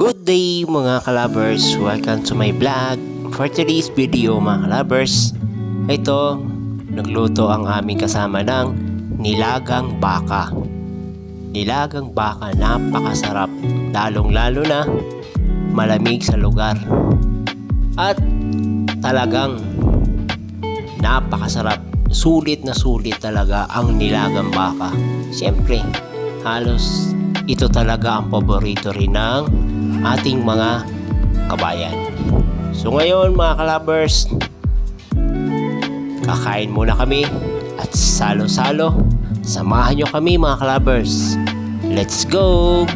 Good day mga kalabers, welcome to my vlog. For today's video mga kalabers, ito, nagluto ang aming kasama ng nilagang baka. Nilagang baka, napakasarap, lalong lalo na malamig sa lugar. At talagang napakasarap, sulit na sulit talaga ang nilagang baka. Siyempre, halos ito talaga ang paborito rin ng ating mga kabayan. So ngayon mga kalabers, kakain muna kami at salo-salo. Samahan nyo kami mga kalabers. Let's go!